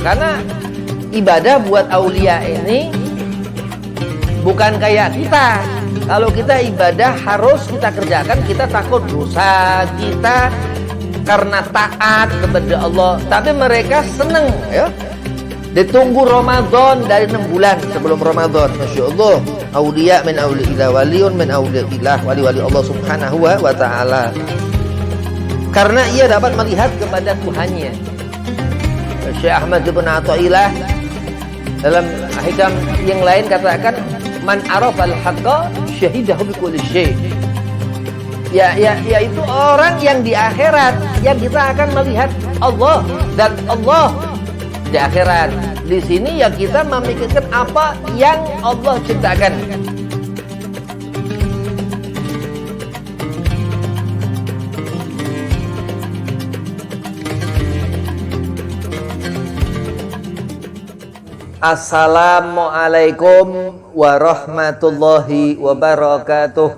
Karena ibadah buat aulia ini bukan kayak kita. Kalau kita ibadah harus kita kerjakan, kita takut dosa, kita karena taat kepada Allah. Tapi mereka seneng ya. Ditunggu Ramadan dari 6 bulan sebelum Ramadan. Masya Allah. Aulia min auliillah, waliun min auliillah, wali-wali Allah subhanahu wa ta'ala. Karena ia dapat melihat kepada Tuhannya. Syekh Ahmad bin Athaillah dalam hikam yang lain katakan, man arafal haqqa syahidahu bikulli syai'. Yaitu orang yang di akhirat, yang kita akan melihat Allah dan Allah di akhirat. Di sini ya kita memikirkan apa yang Allah ciptakan. Assalamualaikum warahmatullahi wabarakatuh.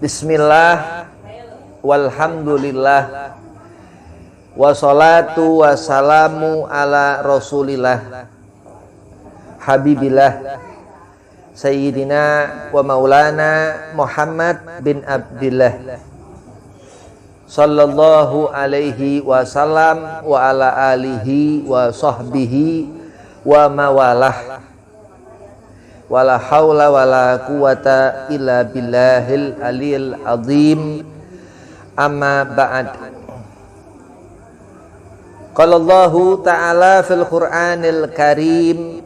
Bismillah, walhamdulillah, wassalatu wassalamu ala rasulillah, habibillah, sayyidina wa maulana Muhammad bin Abdillah, sallallahu alaihi wasallam wa ala alihi wa sahbihi wa mawalah. Wala haula wala quwata illa billahil aliyil azim. Amma ba'd. Qala Allahu ta'ala fil Qur'anil Karim.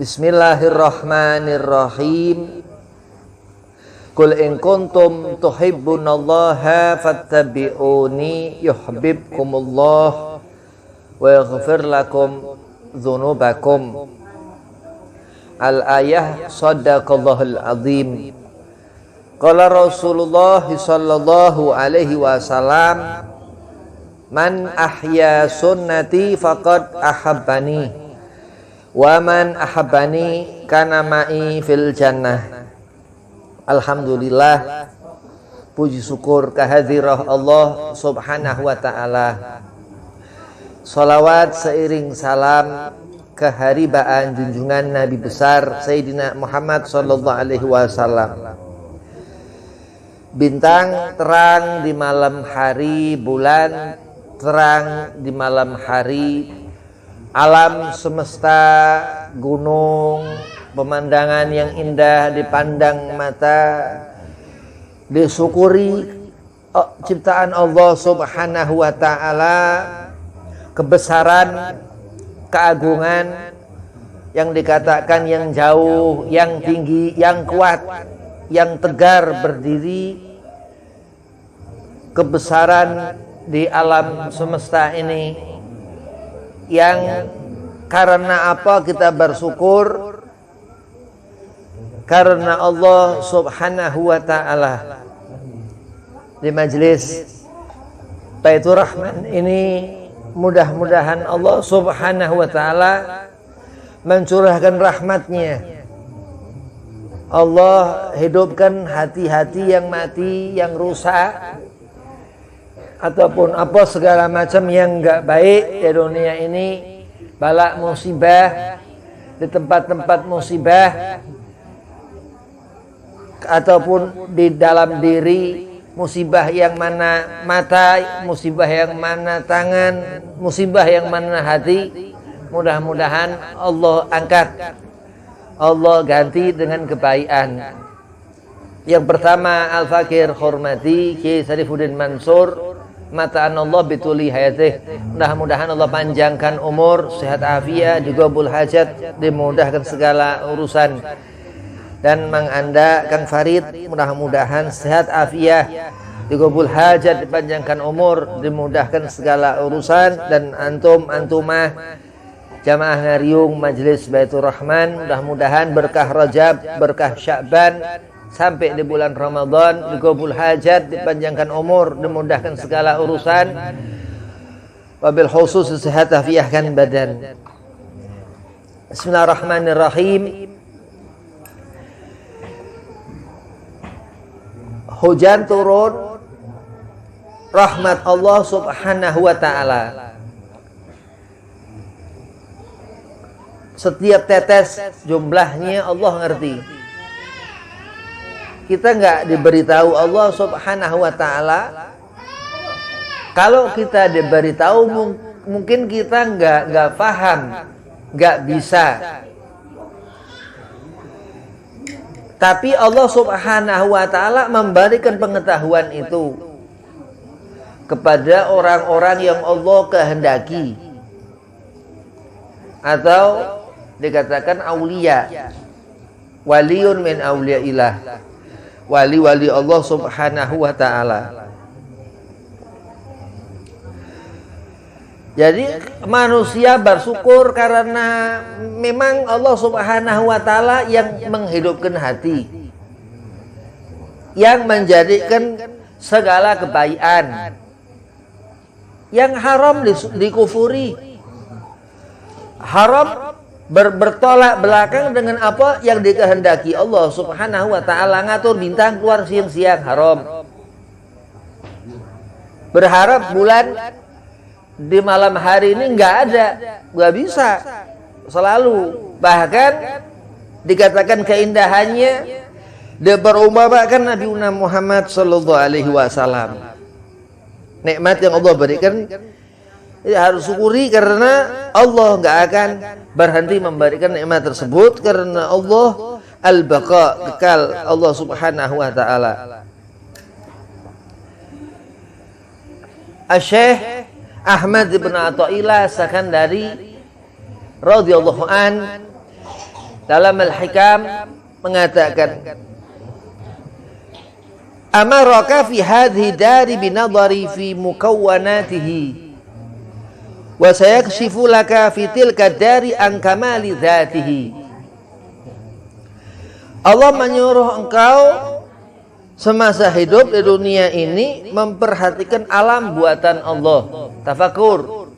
Bismillahirrahmanirrahim. Qul in kuntum tuhibbunallaha fattabi'uni yuhibbukumullah wa yaghfir lakum dzunubakum. Al-ayah sadaqallahul azim. Qala Rasulullah sallallahu alaihi wasallam, man ahya sunnati faqad ahabbani wa man ahabbani kana ma'i fil jannah. Alhamdulillah, puji syukur kehadirat Allah subhanahu wa ta'ala. Salawat seiring salam keharibaan junjungan Nabi besar Sayyidina Muhammad sallallahu alaihi wasallam. Bintang terang di malam hari, bulan terang di malam hari, alam semesta, gunung, pemandangan yang indah dipandang mata, disyukuri ciptaan Allah subhanahu wa ta'ala, kebesaran, keagungan yang dikatakan yang jauh, yang tinggi, yang kuat, yang tegar berdiri, kebesaran di alam semesta ini yang karena apa kita bersyukur? Karena Allah subhanahu wa ta'ala. Di majelis Baitur Rahman ini mudah-mudahan Allah subhanahu wa ta'ala mencurahkan rahmatnya. Allah hidupkan hati-hati yang mati, yang rusak, ataupun apa segala macam yang enggak baik di dunia ini, bala musibah, di tempat-tempat musibah, ataupun di dalam diri, musibah yang mana mata, musibah yang mana tangan, musibah yang mana hati, mudah-mudahan Allah angkat, Allah ganti dengan kebaikan. Yang pertama, Al-Fakir hormati Kiai Sarifuddin Mansur, mataan Allah bituli hayatih. Mudah-mudahan Allah panjangkan umur, sehat afiat, digabul hajat, dimudahkan segala urusan. Dan Mang Anda, Kang Farid, mudah-mudahan sehat afiat, digabul hajat, dipanjangkan umur, dimudahkan segala urusan. Dan antumah jamaah ngariung Majelis Baitur Rahman, mudah-mudahan berkah Rajab, berkah Sya'ban, sampai di bulan Ramadan, digabul hajat, dipanjangkan umur, dimudahkan segala urusan. Wabil khusus sehat afiahkan badan. Bismillahirrahmanirrahim. Hujan turun rahmat Allah Subhanahu wa ta'ala. Setiap tetes jumlahnya Allah ngerti. Kita nggak diberitahu Allah Subhanahu wa ta'ala. Kalau kita diberitahu mungkin kita nggak paham, nggak bisa. Tapi Allah Subhanahu wa ta'ala memberikan pengetahuan itu kepada orang-orang yang Allah kehendaki, atau dikatakan aulia, waliun min auliaillah, wali-wali Allah Subhanahu wa ta'ala. Jadi manusia bersyukur karena memang Allah Subhanahu wa ta'ala yang menghidupkan hati, yang menjadikan segala kebaikan. Yang haram dikufuri, haram bertolak belakang dengan apa yang dikehendaki Allah Subhanahu wa ta'ala. Ngatur bintang keluar siang-siang haram. Berharap bulan di malam hari ini nggak ada, nggak bisa selalu. Bahkan dikatakan keindahannya diperumpamakan Nabi Muhammad sallallahu alaihi wasallam. Nikmat yang Allah berikan ya harus syukuri, karena Allah nggak akan berhenti memberikan nikmat tersebut, karena Allah al-baqa, kekal Allah Subhanahu wa ta'ala. Syekh Ahmad bin Athaillah Sakandari radhiyallahu an dalam Al-Hikam mengatakan, amaraka fi hadhihi dari binadari fi mukawwanatihi wa sayakshifu laka fi tilka dari an kamali dzatihi. Allah menyuruh engkau semasa hidup di dunia ini memperhatikan alam buatan Allah, tafakur.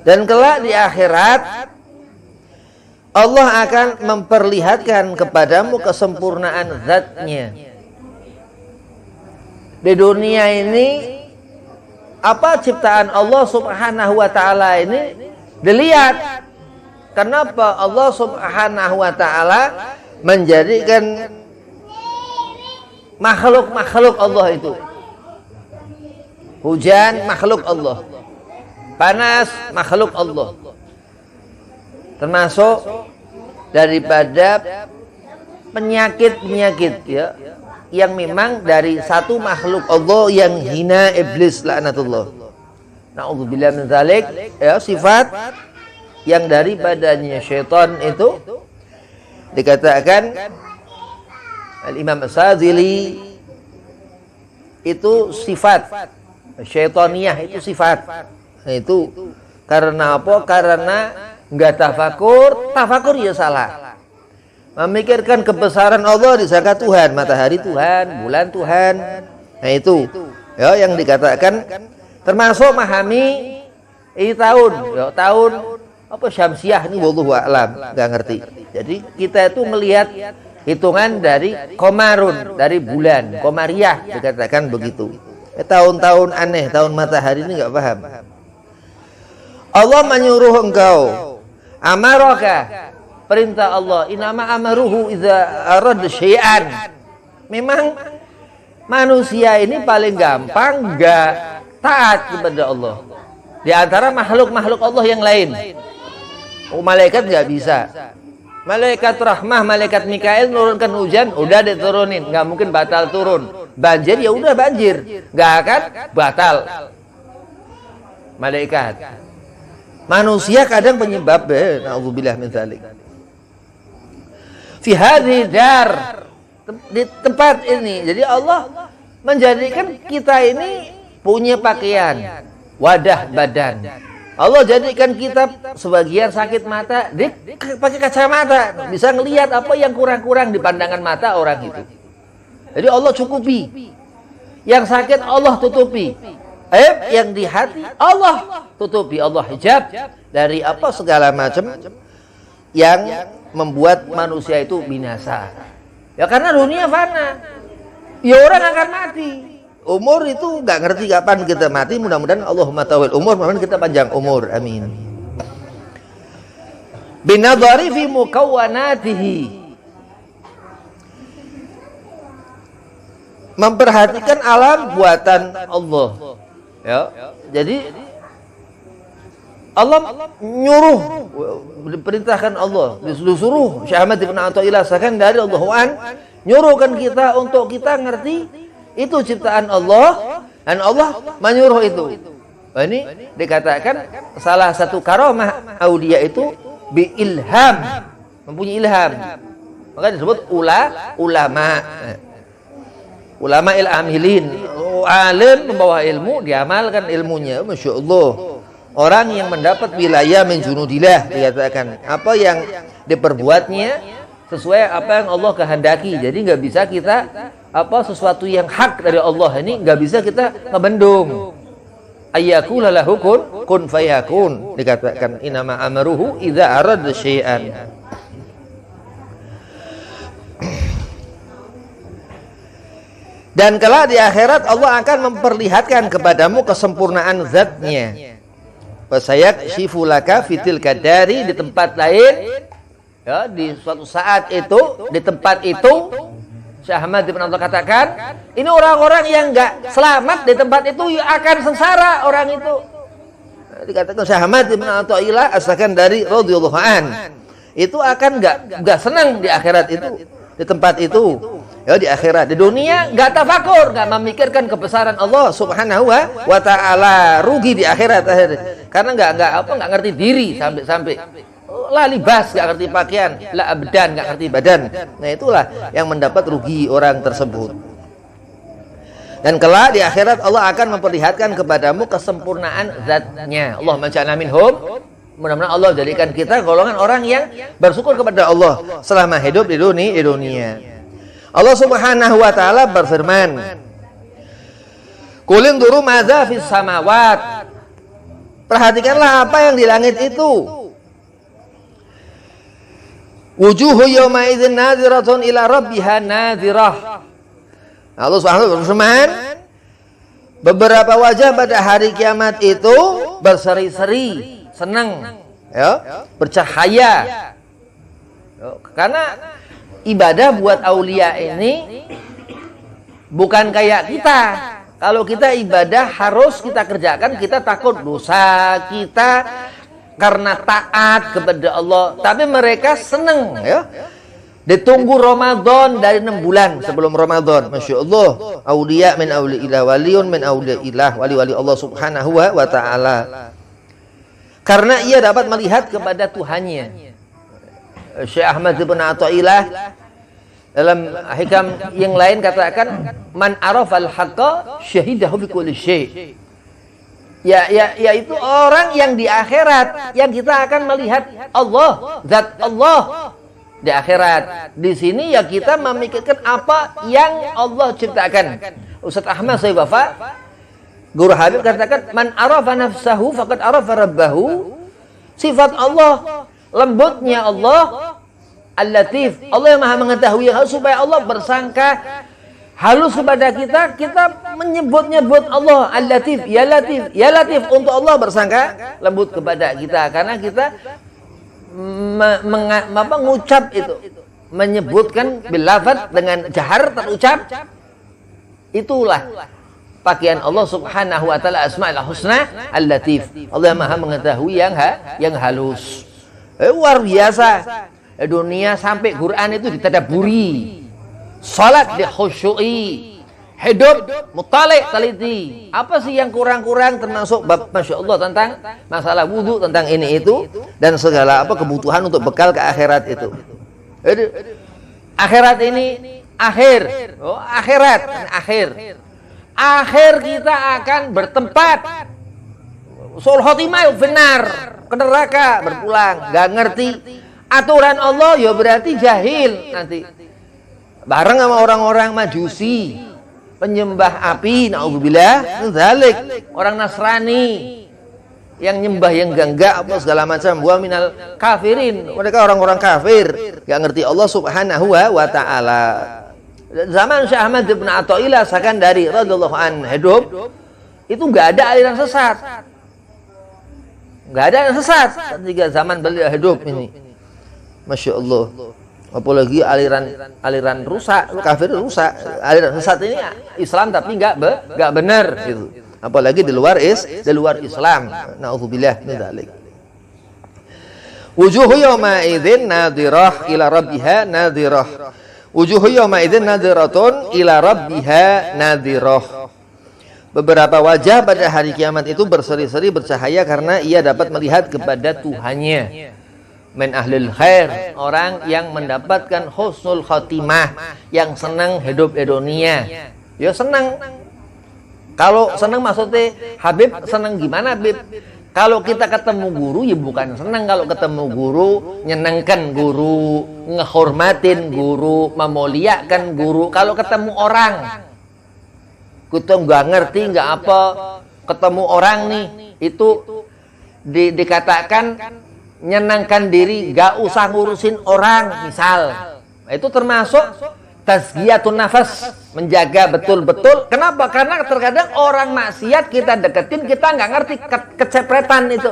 Dan kelak di akhirat Allah akan memperlihatkan kepadamu kesempurnaan zatnya. Di dunia ini apa ciptaan Allah Subhanahu wa ta'ala ini dilihat. Kenapa Allah Subhanahu wa ta'ala menjadikan makhluk-makhluk Allah itu? Hujan makhluk Allah, panas makhluk Allah, termasuk daripada penyakit-penyakit ya, yang memang dari satu makhluk Allah yang hina, iblis laknatullah. Na'udzubillah min dzalik, ya, sifat yang daripadanya syaitan itu dikatakan Al-Imam As-Sadzili itu sifat syaitaniyah, itu sifat. Nah, itu karena apa? Karena enggak tafakur ya salah. Memikirkan kebesaran Allah disangka Tuhan, matahari Tuhan, bulan Tuhan. Nah itu ya yang dikatakan, termasuk memahami ini tahun, ya, tahun apa syamsiah ini wallahu a'lam, enggak ngerti. Jadi kita itu melihat hitungan dari komarun, dari bulan, komariah dikatakan begitu. Tahun-tahun aneh, tahun matahari ini enggak paham. Allah menyuruh engkau, amaraka, perintah Allah, inama amaruhu idza arad syai'an. Memang manusia ini paling gampang enggak taat kepada Allah di antara makhluk-makhluk Allah yang lain. Malaikat enggak bisa. Malaikat rahmah, malaikat Mikail menurunkan hujan, udah diturunin, nggak mungkin batal turun. Banjir ya udah banjir, nggak akan batal. Malaikat, manusia kadang penyebab. Na'udzubillah min dzalik. Fi hadhihi dar, di tempat ini. Jadi Allah menjadikan kita ini punya pakaian, wadah badan. Allah jadikan kita sebagian sakit mata, pakai kacamata, bisa ngelihat apa yang kurang-kurang di pandangan mata orang itu. Jadi Allah cukupi. Yang sakit Allah tutupi. Aib yang di hati Allah tutupi. Allah hijab dari apa segala macam yang membuat manusia itu binasa. Ya karena dunia fana. Ya orang akan mati. Umur itu nggak ngerti kapan kita mati. Mudah-mudahan Allahumma tawil umur, mudah-mudahan kita panjang umur, amin. Binadhari fi mukawwanatihi, memperhatikan alam buatan Allah. Ya, jadi Allah nyuruh, diperintahkan Allah, disuruh Syekh Ahmad bin Athaillah Sakandari radhiyallahu an nyuruhkan kita untuk kita ngerti itu ciptaan Allah dan Allah menyuruh itu. Nah, ini dikatakan salah satu karamah aulia itu bi ilham, mempunyai ilham. Maka disebut ulama. Ulama amilin, alim membawa ilmu, diamalkan ilmunya. Masya Allah. Orang yang mendapat wilayah min junudillah, dikatakan apa yang diperbuatnya sesuai apa yang Allah kehendaki. Jadi nggak bisa kita sesuatu yang hak dari Allah ini nggak bisa kita ngebendung. Ayyakula lahu kun fayakun, dikatakan inama amruhu idza arada syai'an. Dan kelak di akhirat Allah akan memperlihatkan kepadamu kesempurnaan zatnya. Fasayak syifulaka fitil kadari, di tempat lain, ya, di suatu saat itu, di tempat itu, Syekh Ahmad bin Abdul katakan, ini orang-orang yang enggak selamat di tempat itu akan sengsara orang itu. Dikatakan Syekh Ahmad bin Abdul As-Sakandari radhiyallahu an, itu akan enggak senang di akhirat itu, di tempat itu. Ya, di akhirat, di dunia enggak tafakur, enggak memikirkan kebesaran Allah Subhanahu wa taala, rugi di akhirat karena enggak ngerti diri sampai la libas, enggak ngerti pakaian, la abdan, enggak ngerti badan. Nah, itulah yang mendapat rugi orang tersebut. Dan kelak di akhirat Allah akan memperlihatkan kepadamu kesempurnaan zatnya. Allah ja'alna minhum. Mudah-mudahan Allah jadikan kita golongan orang yang bersyukur kepada Allah selama hidup di dunia. Allah Subhanahu wa taala berfirman, "Qul induru madza fis samawat." Perhatikanlah apa yang di langit itu. Wujuhu yawma idzin nadhiratun ila rabbiha nadhirah. Allah Subhanahu wa taala berfirman, beberapa wajah pada hari kiamat itu berseri-seri, senang, ya, bercahaya. Karena ibadah buat aulia ini bukan kayak kita. Kalau kita ibadah harus kita kerjakan, kita takut dosa kita karena taat kepada Allah. Tapi mereka senang, ya. Ditunggu Ramadan dari 6 bulan sebelum Ramadan. Masya Allah. Aulia min auliillah, waliyun min auliillah, wali-wali Allah Subhanahu wa ta'ala. Karena ia dapat melihat kepada Tuhannya. Syekh Ahmad bin Athaillah dalam hikam yang lain katakan, man arafal haqqa syahidahu bi kulli syai'. Yaitu orang yang di akhirat yang kita akan melihat Allah, zat Allah di akhirat. Di sini ya kita memikirkan apa yang Allah ciptakan. Ustaz Ahmad Sayyid Wafa, Guru Habib katakan, man arafa nafsahu faqad arafa rabbahu. Sifat Allah, lembutnya Allah, Al-Latif, Allah yang maha mengetahui, supaya Allah bersangka halus kepada kita, kita menyebut-nyebut Allah Al-Latif, ya Latif, ya Latif, untuk Allah bersangka lembut kepada kita, karena kita mengucap itu, menyebutkan bilafat dengan jahar terucap. Itulah pakaian Allah Subhanahu wa taala, Asmaul Husna Al-Latif. Allah yang maha mengetahui yang halus. Luar biasa. Dunia sampai Quran itu ditadaburi, salat dikhusyui, hidup mutalik teliti. Apa sih yang kurang-kurang, termasuk bab Masya Allah tentang masalah wudhu, tentang ini itu, dan segala kebutuhan untuk bekal ke akhirat itu. Akhirat ini akhir, akhir kita akan bertempat sul khotimah benar ke neraka, berpulang, gak ngerti aturan Allah, ya berarti jahil nanti. Bareng sama orang-orang Majusi, penyembah api, naudzubillah, dzalik, orang Nasrani yang nyembah yang enggak apa segala macam, wa minal kafirin, mereka orang-orang kafir, enggak ngerti Allah Subhanahu wa taala. Zaman Syekh Ahmad bin Athaillah Sakandari radhiyallahu anhu hidup, itu nggak ada aliran sesat. Nggak ada aliran sesat ketika zaman beliau hidup ini. Masya Allah. Apalagi aliran rusak, kafir rusak. Aliran sesat ini Islam tapi nggak benar gitu. Apalagi di luar Islam. Nauzubillah min dzalik. Wujuhu yawma idzin nadhirah ila rabbiha nadhirah. Wujuhu yawma idzin nadhiratun ila rabbiha nadhirah. Beberapa wajah pada hari kiamat itu berseri-seri bercahaya karena ia dapat melihat kepada Tuhannya. Min ahlil khair, orang yang mendapatkan husnul khotimah, yang senang hidup di dunia. Ya senang. Kalau senang maksudnya Habib senang gimana Habib? Kalau kita ketemu guru ya bukan senang, kalau ketemu guru nyenengkan guru, ngehormatin guru, memuliakan guru. Kalau ketemu orang kita nggak ngerti nggak apa, ketemu orang nih itu dikatakan nyenangkan diri, nggak usah ngurusin orang misal. Itu termasuk tazkiyatun nafas, menjaga betul-betul. Kenapa? Karena terkadang orang maksiat kita deketin, kita nggak ngerti kecepretan itu.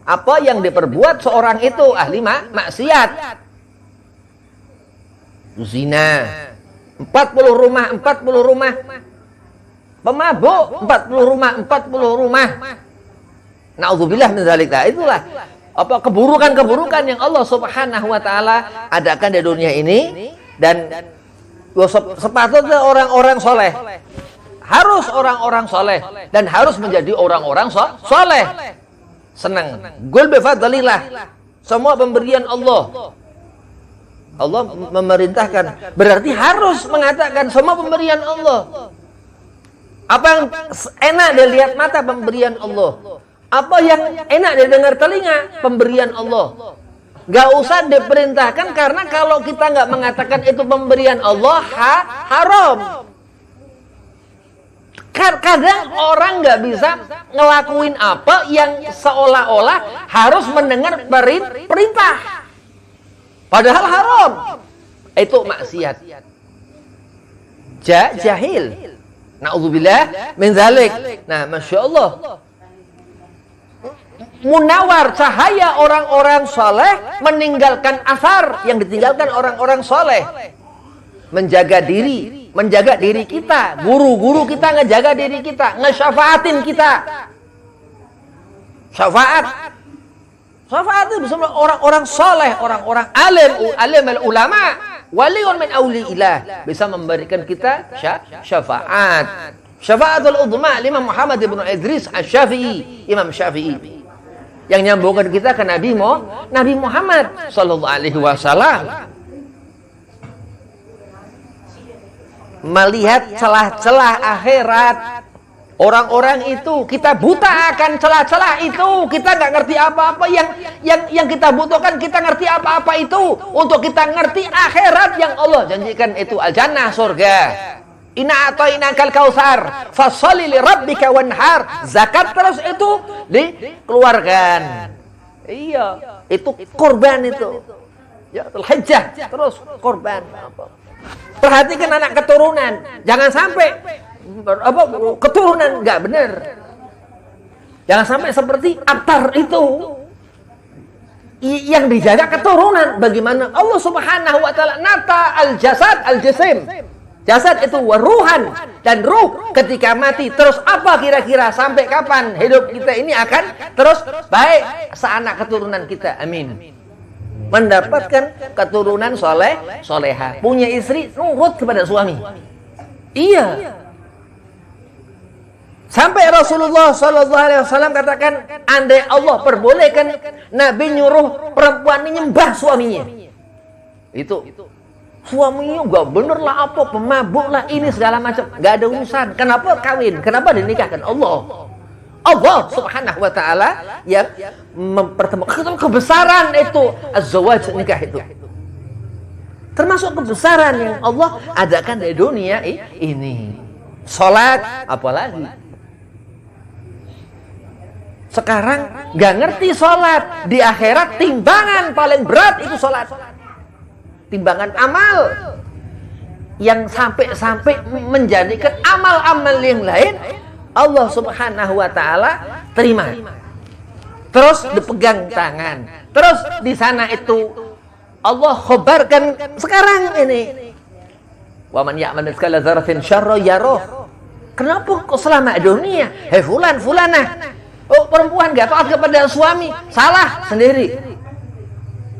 Apa yang diperbuat seorang itu ahli maksiat. Zina, 40 rumah. Pemabuk, 40 rumah. Na'udzubillah min dzalik. Itulah apa keburukan-keburukan yang Allah Subhanahu wa taala adakan di dunia ini. Dan sepatutnya orang-orang soleh, harus orang-orang soleh dan harus menjadi orang-orang soleh. Senang. Qul bi fadlillah, semua pemberian Allah. Allah memerintahkan, berarti harus mengatakan semua pemberian Allah. Apa yang enak dilihat mata, pemberian Allah. Apa yang enak didengar telinga, pemberian Allah. Gak usah diperintahkan, karena kalau kita nggak mengatakan itu pemberian Allah, haram. Kadang orang nggak bisa ngelakuin apa yang seolah-olah harus mendengar perintah, padahal haram. Itu maksiat. Jahil. Na'udzubillah min dzalik. Nah, masya Allah. Munawar, cahaya orang-orang soleh, meninggalkan asar yang ditinggalkan orang-orang soleh. Menjaga diri kita. Guru-guru kita ngejaga diri kita, ngesyafaatin kita. Syafaat itu bisa orang-orang soleh, orang-orang alim ulama, waliun min auliillah, bisa memberikan kita syafaat. Syafaatul udhma Imam Muhammad ibn Idris Asy-Syafi'i, Imam Syafi'i, yang nyambungkan kita ke Nabi Muhammad sallallahu alaihi wasallam. Melihat celah-celah akhirat. Orang-orang itu, kita buta akan celah-celah itu. Kita nggak ngerti apa-apa yang kita butuhkan. Kita ngerti apa-apa itu untuk kita ngerti akhirat yang Allah janjikan itu al-jannah, surga. Inna a'tainakal kautsar fasholli li rabbika wanhar. Zakat terus itu dikeluarkan. Iya, itu korban itu. Ya, Dzulhijjah terus korban. Perhatikan anak keturunan, jangan sampai keturunan nggak benar. Jangan sampai seperti Attar itu yang dijaga keturunan. Bagaimana Allah Subhanahu wa taala nata al-jasad al-jisim. Jasad itu waruhan, dan ruh ketika mati terus apa kira-kira sampai kapan hidup kita ini akan terus baik seanak keturunan kita. Amin. Mendapatkan keturunan soleha, punya istri nurut kepada suami. Iya. Sampai Rasulullah Sallallahu Alaihi Wasallam katakan, andai Allah perbolehkan Nabi nyuruh perempuan menyembah suaminya, itu suaminya nggak bener lah, apa pemabuk lah, ini segala macam, nggak ada urusan. Kenapa kawin? Kenapa dinikahkan? Allah Subhanahu wa taala yang mempertemukan kebesaran itu az-zawaj, nikah itu. Termasuk kebesaran yang Allah adakan di dunia ini. Salat apalagi. Sekarang nggak ngerti salat, di akhirat timbangan paling berat itu salat. Timbangan amal. yang sampai-sampai menjadikan amal-amal yang lain Allah Subhanahu wa taala terima. Terus dipegang tangan. Terus di sana itu Allah khabarkan sekarang ini. Wa man ya'mal mithqala dzarratin syarran yarah. Kenapa kok selama dunia? Hei fulan, fulanah. Oh, perempuan gak taat kepada suami, salah sendiri.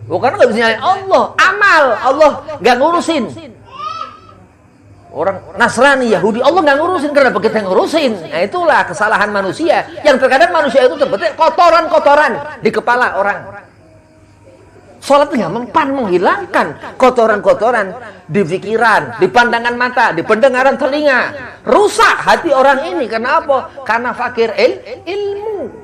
Bukan gak bisa nyalain Allah, amal Allah gak ngurusin. Orang Nasrani, Yahudi, Allah nggak ngurusin, kenapa kita ngurusin? Nah itulah kesalahan manusia. Yang terkadang manusia itu terbetik kotoran-kotoran di kepala orang. Sholat nggak mempan menghilangkan kotoran-kotoran di pikiran, di pandangan mata, di pendengaran telinga. Rusak hati orang ini. Karena apa? Karena fakir ilmu.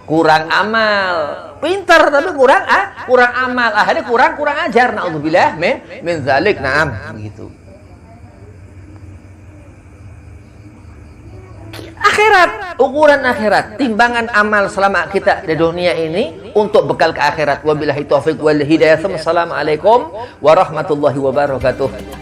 Kurang amal. Pintar tapi kurang amal. Akhirnya kurang ajar. Na'udzubillah min zalik. Naam, begitu. Akhirat, ukuran akhirat, timbangan amal selama kita di dunia ini untuk bekal ke akhirat. Wabillahi taufiq wal hidayah. Assalamualaikum warahmatullahi wabarakatuh.